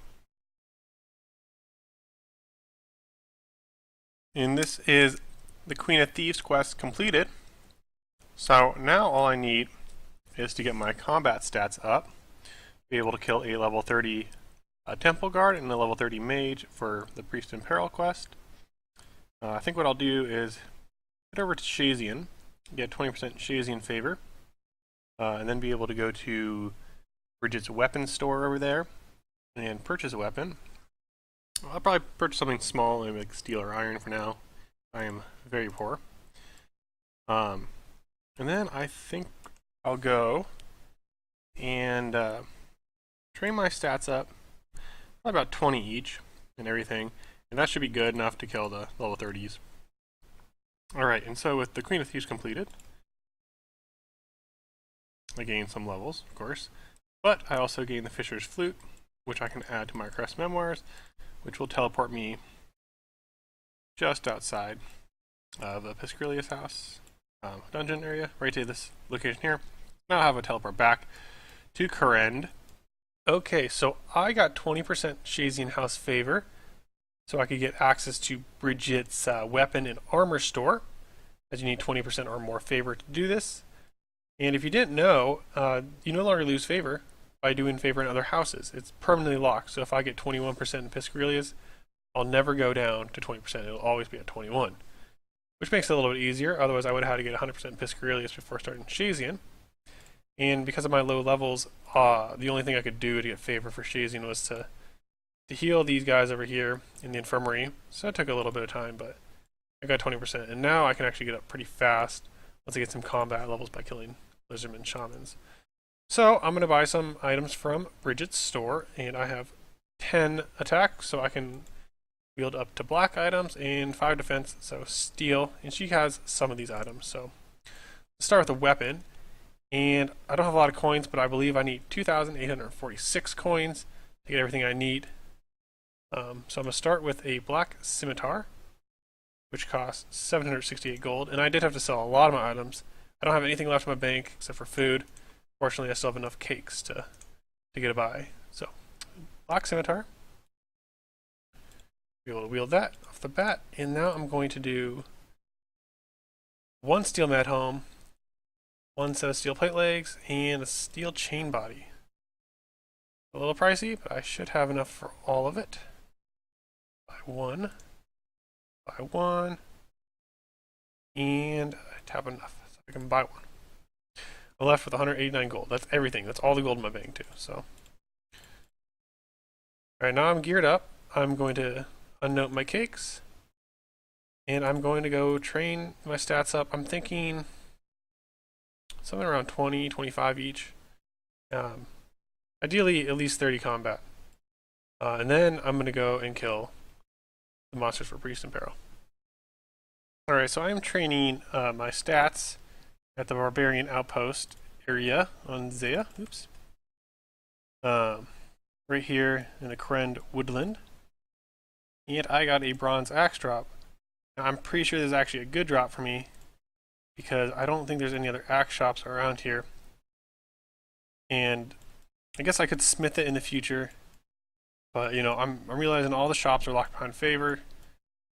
And this is the Queen of Thieves quest completed. So now all I need is to get my combat stats up, be able to kill a level 30 Temple Guard and a level 30 Mage for the Priest in Peril quest. I think what I'll do is head over to Shazian, get 20% Shazian favor, and then be able to go to Bridget's weapon store over there and purchase a weapon. I'll probably purchase something small, like steel or iron for now. I am very poor. And then I think I'll go and train my stats up, about 20 each and everything, and that should be good enough to kill the level 30s. Alright, and so with the Queen of Thieves completed, I gained some levels, of course, but I also gained the Fisher's Flute, which I can add to my Crest Memoirs, which will teleport me just outside of the Piscurius house dungeon area, right to this location here. Now I have a teleport back to Creme. Okay, so I got 20% Shazian House favor, so I could get access to Bridget's weapon and armor store, as you need 20% or more favor to do this. And if you didn't know, you no longer lose favor by doing favor in other houses. It's permanently locked, so if I get 21% in Piscurius, I'll never go down to 20%. It'll always be at 21, which makes it a little bit easier. Otherwise, I would have had to get 100% Piscurius before starting Shazian. And because of my low levels, the only thing I could do to get favor for Shazian was to heal these guys over here in the infirmary. So that took a little bit of time, but I got 20%. And now I can actually get up pretty fast once I get some combat levels by killing lizardmen shamans. So I'm going to buy some items from Bridget's store, and I have 10 attack, so I can wield up to black items and 5 defense, so steel, and she has some of these items. So let's start with a weapon, and I don't have a lot of coins, but I believe I need 2,846 coins to get everything I need. So I'm going to start with a black scimitar, which costs 768 gold, and I did have to sell a lot of my items. I don't have anything left in my bank except for food. Fortunately, I still have enough cakes to get by. So, black scimitar. Be able to wield that off the bat. And now I'm going to do 1 steel mat home, 1 set of steel plate legs, and a steel chain body. A little pricey, but I should have enough for all of it. Buy 1. Buy 1. And I have enough, so I can buy 1. I'm left with 189 gold. That's everything. That's all the gold in my bank too. So, alright, now I'm geared up. I'm going to unnote my cakes, and I'm going to go train my stats up. I'm thinking something around 20, 25 each. Ideally, at least 30 combat. And then I'm going to go and kill the monsters for Priest in Peril. Alright, so I'm training my stats at the Barbarian Outpost area on Zeah. Oops. Right here in the Creme woodland. And I got a bronze axe drop. Now, I'm pretty sure this is actually a good drop for me, because I don't think there's any other axe shops around here. And I guess I could smith it in the future, but you know, I'm realizing all the shops are locked behind favor.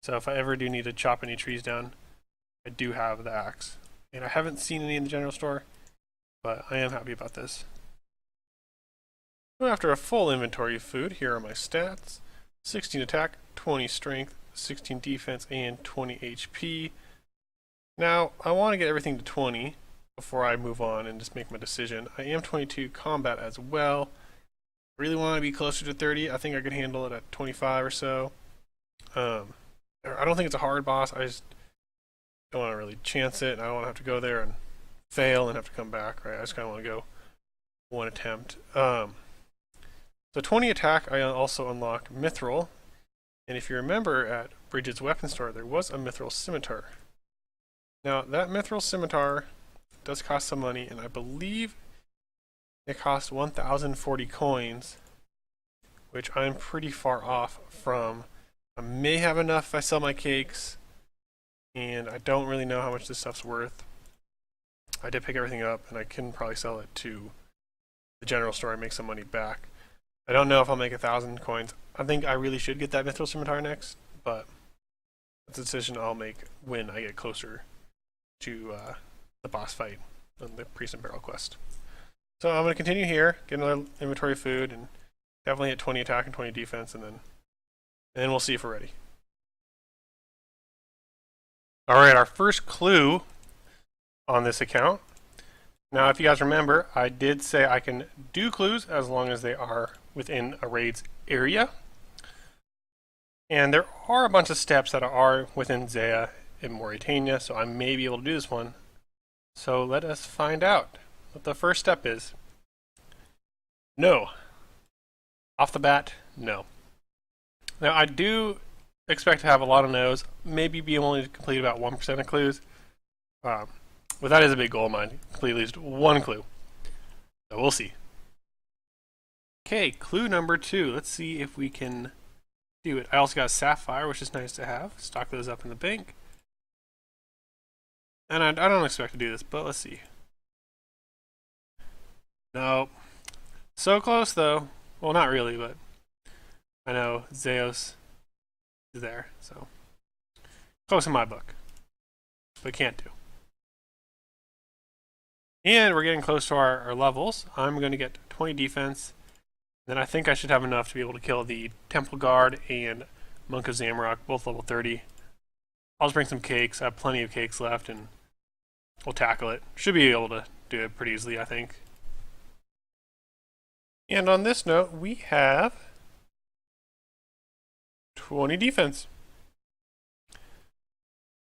So if I ever do need to chop any trees down, I do have the axe. And I haven't seen any in the general store, but I am happy about this. So after a full inventory of food, here are my stats. 16 attack, 20 strength, 16 defense, and 20 HP. Now, I want to get everything to 20 before I move on and just make my decision. I am 22 combat as well. Really want to be closer to 30. I think I could handle it at 25 or so. I don't think it's a hard boss. I just don't want to really chance it. I don't want to have to go there and fail and have to come back, right? I just kind of want to go one attempt. So 20 attack, I also unlocked Mithril. And if you remember, at Bridget's weapon store, there was a Mithril scimitar. Now, that Mithril scimitar does cost some money, and I believe it costs 1,040 coins, which I'm pretty far off from. I may have enough if I sell my cakes, and I don't really know how much this stuff's worth. I did pick everything up, and I can probably sell it to the general store and make some money back. I don't know if I'll make 1,000 coins. I think I really should get that mithril scimitar next, but that's a decision I'll make when I get closer to the boss fight on the Priest and Barrel quest. So I'm going to continue here, get another inventory of food, and definitely hit 20 attack and 20 defense, and then we'll see if we're ready. Alright, our first clue on this account. Now, if you guys remember, I did say I can do clues as long as they are within a raid's area. And there are a bunch of steps that are within Zeah and Morytania, so I may be able to do this one. So let us find out what the first step is. No. Off the bat, no. Now, I do expect to have a lot of no's, maybe be able to complete about 1% of clues. But that is a big goal of mine, complete at least one clue. So we'll see. Okay, clue number 2. Let's see if we can do it. I also got a sapphire, which is nice to have. Stock those up in the bank. And I don't expect to do this, but let's see. No. So close, though. Well, not really, but I know Zeos is there, so close in my book, but can't do. And we're getting close to our levels. I'm going to get 20 defense. Then I think I should have enough to be able to kill the Temple Guard and Monk of Zamorak, both level 30. I'll just bring some cakes. I have plenty of cakes left, and we'll tackle it. Should be able to do it pretty easily, I think. And on this note, we have 20 defense.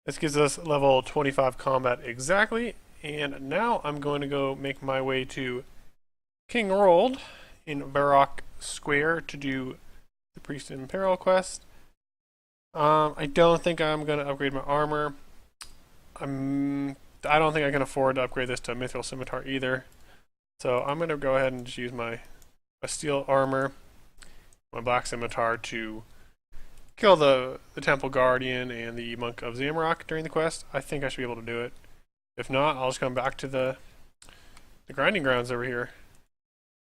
This gives us level 25 combat exactly. And now I'm going to go make my way to King Rold in Baroque Square to do the Priest in Peril quest. I don't think I'm going to upgrade my armor. I don't think I can afford to upgrade this to Mithril Scimitar either. So I'm going to go ahead and just use my steel armor, my black scimitar to kill the Temple Guardian and the Monk of Zamorak during the quest. I think I should be able to do it. If not, I'll just come back to the grinding grounds over here.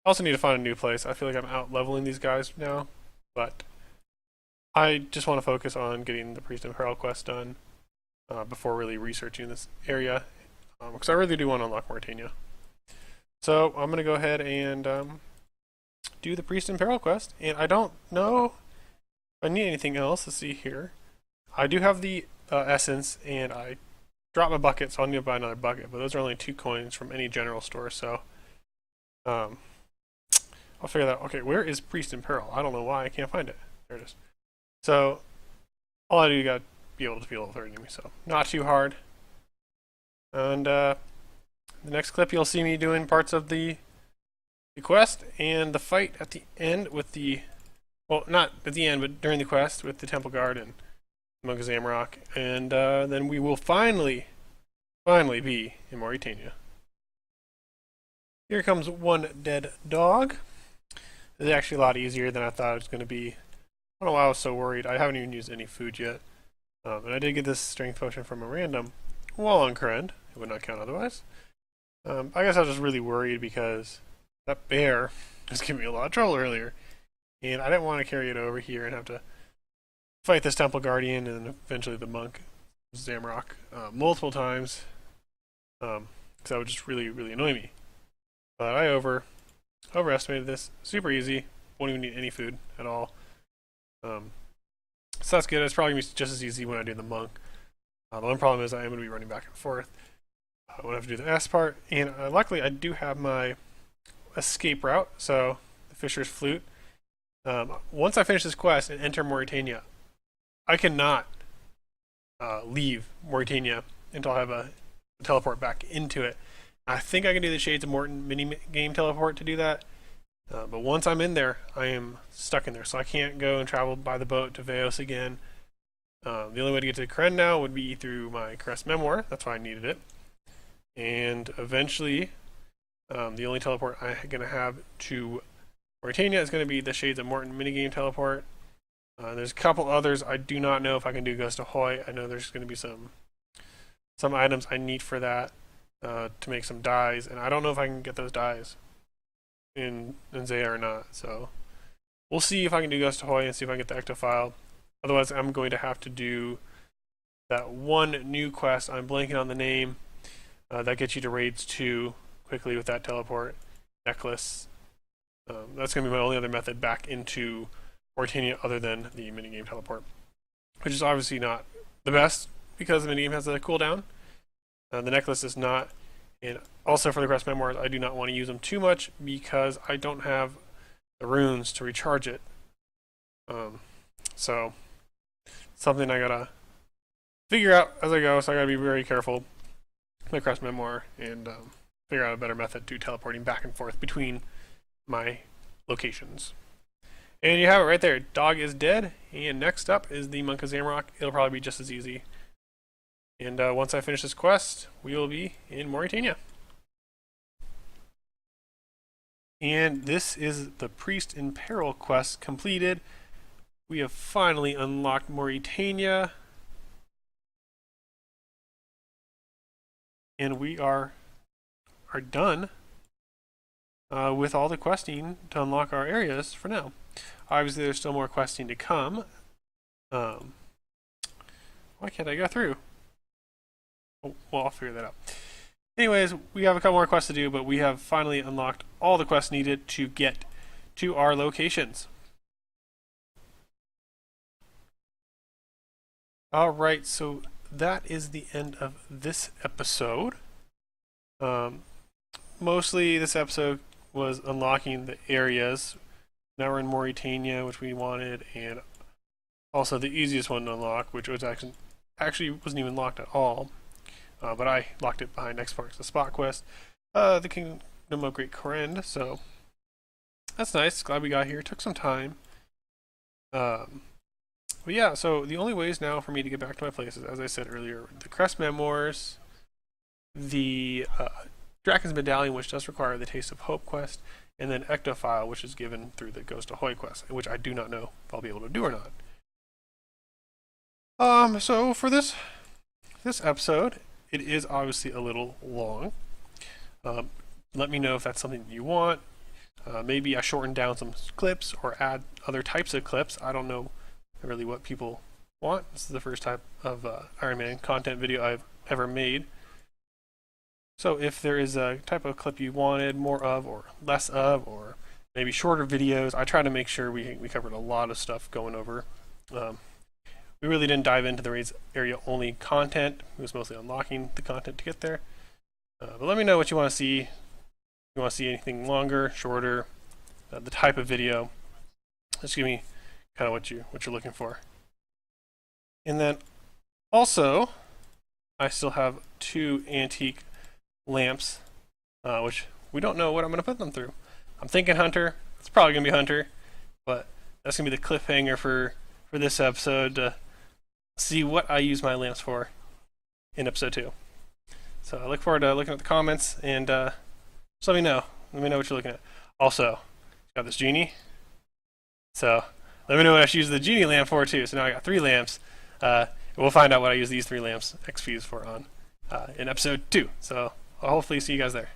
I also need to find a new place. I feel like I'm out leveling these guys now, but I just want to focus on getting the Priest in Peril quest done before really researching this area, because I really do want to unlock Morytania. So I'm going to go ahead and do the Priest in Peril quest, and I don't know if I need anything else. Let's see here. I do have the essence, and I dropped my bucket, so I'll need to buy another bucket, but those are only 2 coins from any general store, so I'll figure that out. Okay, where is Priest in Peril? I don't know why I can't find it. There it is. So all I do, you gotta be able to be level 30 to me, so not too hard. And the next clip you'll see me doing parts of the quest and the fight at the end with the, well, not at the end, but during the quest with the Temple Guard and Monk of Zamorak, and then we will finally be in Morytania. Here comes one dead dog. This is actually a lot easier than I thought it was going to be. I don't know why I was so worried. I haven't even used any food yet. And I did get this strength potion from a random while on Creme. It would not count otherwise. I guess I was just really worried because that bear was giving me a lot of trouble earlier. And I didn't want to carry it over here and have to fight this Temple Guardian and then eventually the Monk Zamorak multiple times. Because that would just really, really annoy me. But I overestimated this. Super easy. Won't even need any food at all. So that's good. It's probably going to be just as easy when I do the Monk. The one problem is I am going to be running back and forth when I have to do the S part. And luckily I do have my escape route. So the Fisher's Flute. Once I finish this quest and enter Morytania, I cannot leave Morytania until I have a teleport back into it. I think I can do the Shades of Morton mini-game teleport to do that. But once I'm in there, I am stuck in there. So I can't go and travel by the boat to Veos again. The only way to get to Creme now would be through my Crest Memoir. That's why I needed it. And eventually, the only teleport I'm going to have to Morytania is going to be the Shades of Morton minigame teleport. There's a couple others. I do not know if I can do Ghost Ahoy. I know there's going to be some items I need for that to make some dyes, and I don't know if I can get those dyes in Zeah or not. So we'll see if I can do Ghost Ahoy and see if I can get the ectofile. Otherwise, I'm going to have to do that one new quest. I'm blanking on the name. That gets you to raids 2 quickly with that teleport necklace. That's going to be my only other method back into Morytania other than the minigame teleport, which is obviously not the best because the minigame has a cooldown. The necklace is not, and also for the quest memoirs, I do not want to use them too much because I don't have the runes to recharge it. So something I gotta figure out as I go. So I gotta be very careful with my quest memoir and figure out a better method to teleporting back and forth between my locations. And you have it right there. Dog is dead. And next up is the Monk of Zamrock. It'll probably be just as easy. And once I finish this quest, we will be in Morytania. And this is the Priest in Peril quest completed. We have finally unlocked Morytania. And we are done with all the questing to unlock our areas for now. Obviously, there's still more questing to come. Why can't I go through? Oh, well, I'll figure that out. Anyways, we have a couple more quests to do, but we have finally unlocked all the quests needed to get to our locations. Alright, so that is the end of this episode. Mostly this episode was unlocking the areas. Now we're in Morytania, which we wanted, and also the easiest one to unlock, which was actually wasn't even locked at all. But I locked it behind next part, the spot quest, the Kingdom of Great Creme. So that's nice. Glad we got here. It took some time. But yeah, so the only ways now for me to get back to my place is, as I said earlier, the Crest Memoirs, the Draken's Medallion, which does require the Taste of Hope quest, and then Ectophile, which is given through the Ghost Ahoy quest, which I do not know if I'll be able to do or not. So for this episode, it is obviously a little long. Let me know if that's something you want. Maybe I shorten down some clips or add other types of clips. I don't know really what people want. This is the first type of Ironman content video I've ever made. So if there is a type of clip you wanted more of or less of, or maybe shorter videos, I try to make sure we covered a lot of stuff going over. We really didn't dive into the raids area only content. It was mostly unlocking the content to get there. But let me know what you want to see. If you want to see anything longer, shorter, the type of video. Just give me kind of what you're looking for. And then also, I still have 2 antique lamps, which we don't know what I'm going to put them through. I'm thinking Hunter. It's probably going to be Hunter, but that's going to be the cliffhanger for this episode to see what I use my lamps for in episode 2. So I look forward to looking at the comments and just let me know. Let me know what you're looking at. Also, got this genie. So let me know what I should use the genie lamp for too. So now I got 3 lamps. We'll find out what I use these 3 lamps XPs for on in episode 2. So I'll hopefully see you guys there.